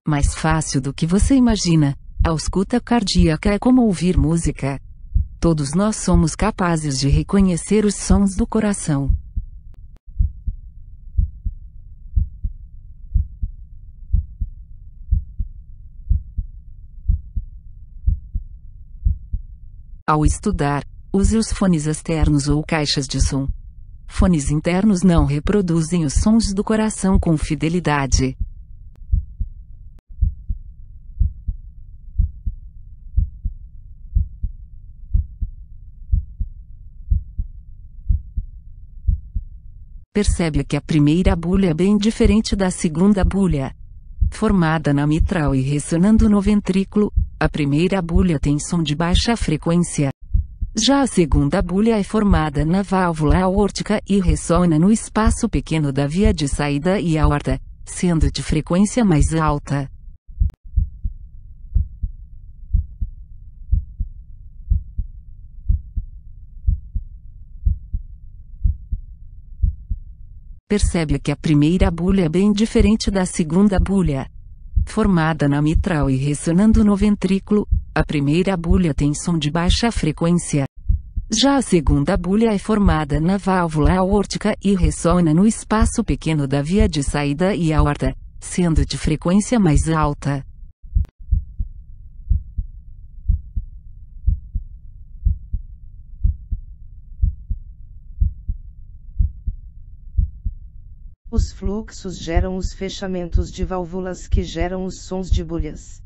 Mais fácil do que você imagina. A escuta cardíaca é como ouvir música. Todos nós somos capazes de reconhecer os sons do coração. Ao estudar, use os fones externos ou caixas de som. Fones internos não reproduzem os sons do coração com fidelidade. Percebe que a primeira bulha é bem diferente da segunda bulha. Formada na mitral e ressonando no ventrículo, a primeira bulha tem som de baixa frequência. Já a segunda bulha é formada na válvula aórtica e ressona no espaço pequeno da via de saída e aorta, sendo de frequência mais alta. Percebe que a primeira bulha é bem diferente da segunda bulha. Formada na mitral e ressonando no ventrículo, a primeira bulha tem som de baixa frequência. Já a segunda bulha é formada na válvula aórtica e ressona no espaço pequeno da via de saída e aorta, sendo de frequência mais alta. Os fluxos geram os fechamentos de válvulas que geram os sons de bulhas.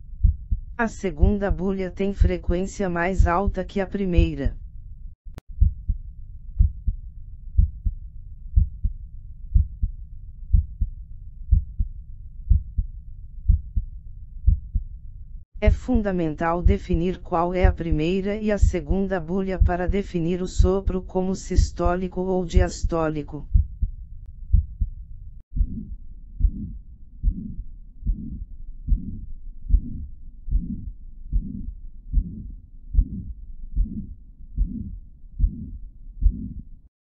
A segunda bulha tem frequência mais alta que a primeira. É fundamental definir qual é a primeira e a segunda bulha para definir o sopro como sistólico ou diastólico.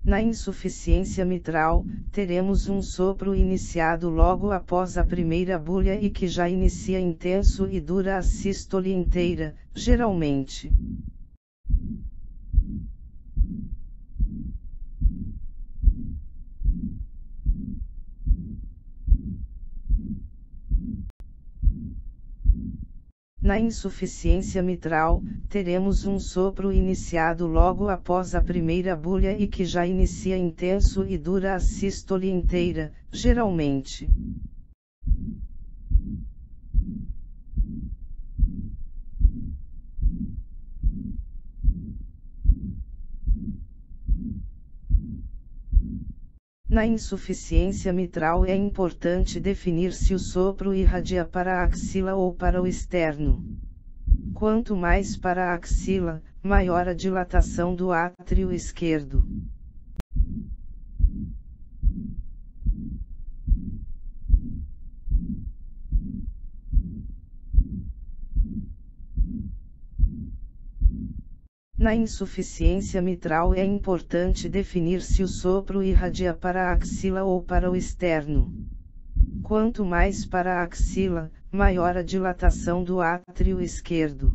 Na insuficiência mitral, teremos um sopro iniciado logo após a primeira bulha e que já inicia intenso e dura a sístole inteira, geralmente. Na insuficiência mitral, teremos um sopro iniciado logo após a primeira bulha e que já inicia intenso e dura a sístole inteira, geralmente. Na insuficiência mitral é importante definir se o sopro irradia para a axila ou para o externo. Quanto mais para a axila, maior a dilatação do átrio esquerdo. Na insuficiência mitral é importante definir se o sopro irradia para a axila ou para o externo. Quanto mais para a axila, maior a dilatação do átrio esquerdo.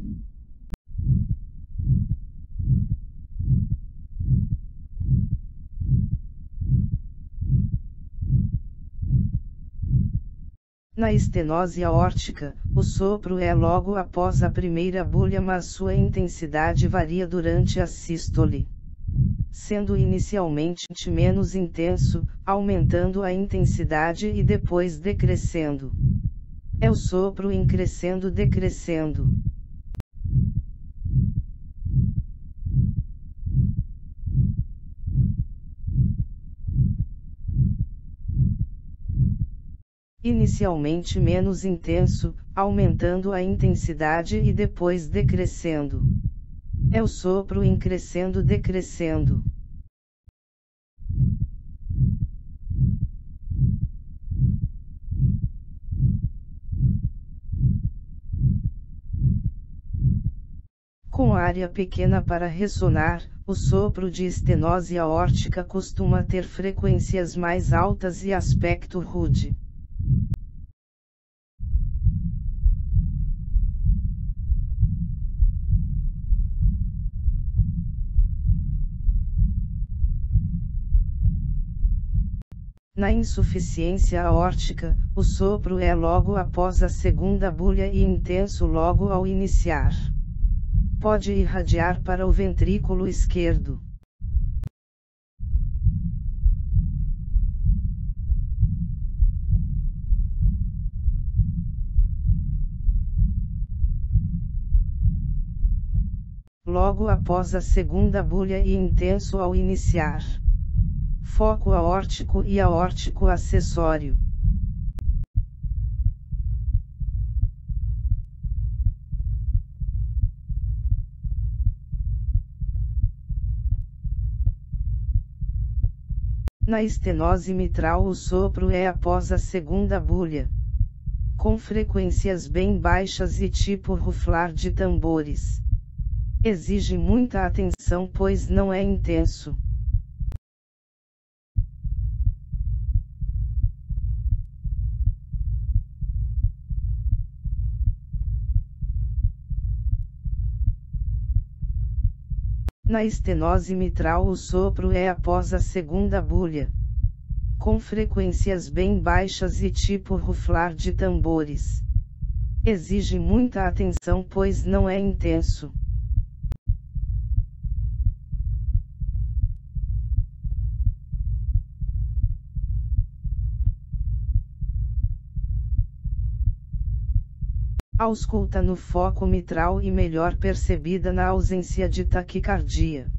Na estenose aórtica, o sopro é logo após a primeira bulha, mas sua intensidade varia durante a sístole, sendo inicialmente menos intenso, aumentando a intensidade e depois decrescendo. É o sopro em crescendo-decrescendo. Inicialmente menos intenso, aumentando a intensidade e depois decrescendo. É o sopro em crescendo-decrescendo. Com área pequena para ressonar, o sopro de estenose aórtica costuma ter frequências mais altas e aspecto rude. Na insuficiência aórtica, o sopro é logo após a segunda bulha e intenso logo ao iniciar. Pode irradiar para o ventrículo esquerdo. Logo após a segunda bulha e intenso ao iniciar. Foco aórtico e aórtico acessório. Na estenose mitral o sopro é após a segunda bulha. Com frequências bem baixas e tipo ruflar de tambores. Exige muita atenção pois não é intenso. Na estenose mitral o sopro é após a segunda bulha. Com frequências bem baixas e tipo ruflar de tambores. Exige muita atenção pois não é intenso. Ausculta no foco mitral e melhor percebida na ausência de taquicardia.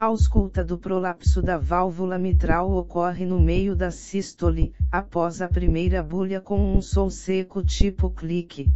A ausculta do prolapso da válvula mitral ocorre no meio da sístole, após a primeira bulha com um som seco tipo clique.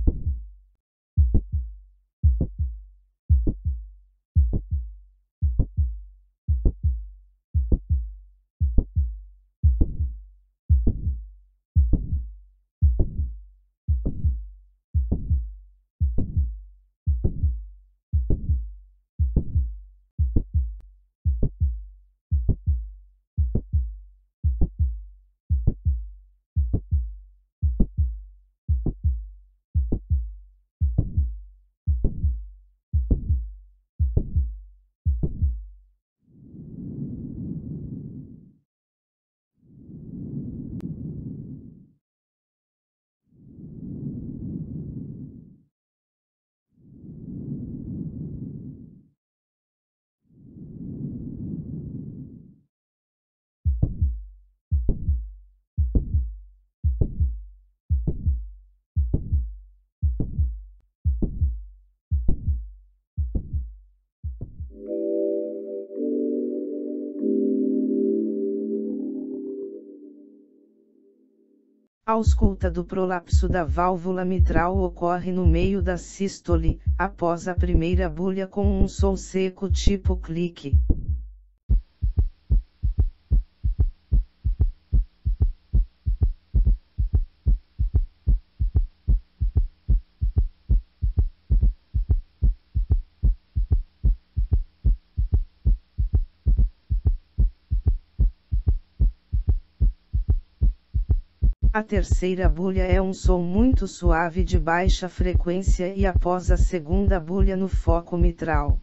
A ausculta do prolapso da válvula mitral ocorre no meio da sístole, após a primeira bulha com um som seco tipo clique. A terceira bulha é um som muito suave de baixa frequência e após a segunda bulha no foco mitral.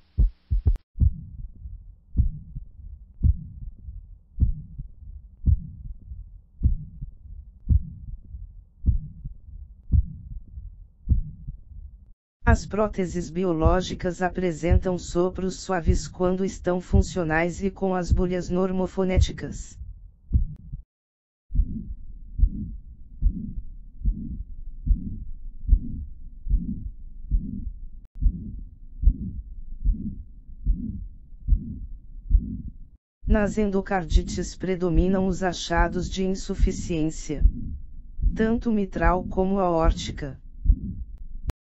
As próteses biológicas apresentam sopros suaves quando estão funcionais e com as bolhas normofonéticas. Nas endocardites predominam os achados de insuficiência, tanto mitral como aórtica.